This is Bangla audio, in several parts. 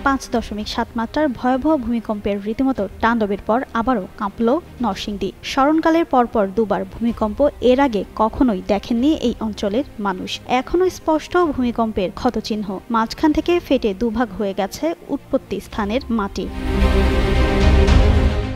5.7 মাত্রার ভয়াবহ ভূমিকম্পের রীতিমতো তাণ্ডবের পর আবারও কাঁপল নরসিংদী। স্মরণকালের পরপর দুবার ভূমিকম্প, এর আগে কখনোই দেখেননি এই অঞ্চলের মানুষ। এখনো স্পষ্ট ভূমিকম্পের ক্ষতচিহ্ন, মাঝখান থেকে ফেটে দুভাগ হয়ে গেছে উৎপত্তি স্থানের মাটি।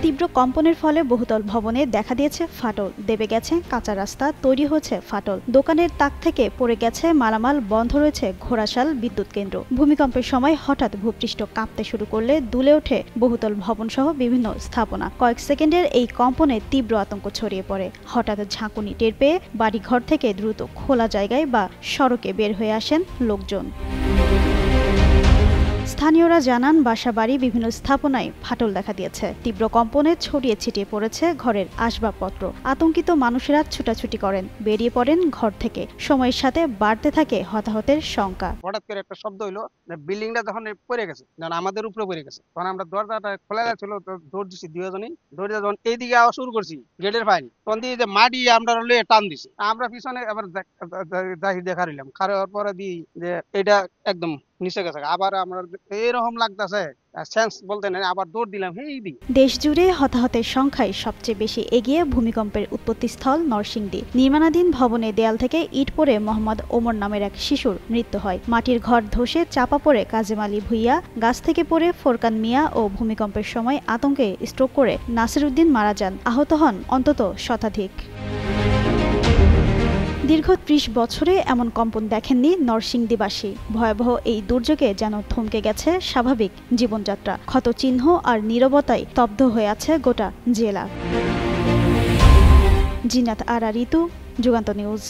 তীব্র কম্পনের ফলে বহুতল ভবনে দেখা দিয়েছে ফাটল, দেবে গেছে কাঁচা রাস্তা, তৈরি হয়েছে ফাটল, দোকানের তাক থেকে পড়ে গেছে মালামাল, বন্ধ রয়েছে ঘোড়াশাল বিদ্যুৎ কেন্দ্র। ভূমিকম্পের সময় হঠাৎ ভূপৃষ্ঠ কাঁপতে শুরু করলে দুলে ওঠে বহুতল ভবন সহ বিভিন্ন স্থাপনা। কয়েক সেকেন্ডের এই কম্পনে তীব্র আতঙ্ক ছড়িয়ে পড়ে। হঠাৎ ঝাঁকুনি টের পেয়ে বাড়িঘর থেকে দ্রুত খোলা জায়গায় বা সড়কে বের হয়ে আসেন লোকজন। স্থানীয়রা জানান, বাসাবাড়ি বিভিন্ন স্থাপনায় ফাটল দেখা দিয়েছে। তীব্র কম্পনে ছড়িয়ে ছিটিয়ে পড়েছে ঘরের আসবাবপত্র। আতঙ্কিত মানুষেরা ছুটাছুটি করেন, বেরিয়ে পড়েন ঘর থেকে। সময়ের সাথে বাড়তে থাকে হতাহতের শঙ্কা। হঠাৎ করে একটা শব্দ হইলো, বিল্ডিংটা যখন পড়ে গেছে, যখন আমাদের উপরে পড়ে গেছে, তখন আমরা দরজাটা খোলা ছিল, দৌড় দিচ্ছি দুজনেই। দৌড়ে যখন এইদিকে আওয়াজ শুরু করছি গেটের পাইনি, তখন দিয়ে যে মাটি আমরা টান দিছি। আমরা পিছনে আবার দেখার খাওয়ার পরে দিই যে এটা একদম নিচে গেছে। আবার আমরা এরকম লাগতেছে, সেন্স বলতে নেই, আবার দৌড় দিলাম। দেশ জুড়ে হতাহতের সংখ্যায় সবচেয়ে বেশি এগিয়ে ভূমিকম্পের উৎপত্তিস্থল নরসিংদী। নির্মাণাধীন ভবনের দেয়াল থেকে ইট পড়ে মোহাম্মদ ওমর নামের এক শিশুর মৃত্যু হয়। মাটির ঘর ধসে চাপা পড়ে কাজেম আলী ভুইয়া, গাছ থেকে পড়ে ফোরকান মিয়া ও ভূমিকম্পের সময় আতঙ্কে স্ট্রোক করে নাসির উদ্দিন মারা যান। আহত হন অন্তত শতাধিক। দীর্ঘ ৩০ বছরে এমন কম্পন দেখেননি নরসিংদীবাসী। ভয়াবহ এই দুর্যোগে যেন থমকে গেছে স্বাভাবিক জীবনযাত্রা। ক্ষতচিহ্ন আর নীরবতায় স্তব্ধ হয়ে আছে গোটা জেলা। জিনাত আরা ঋতু, যুগান্তর নিউজ।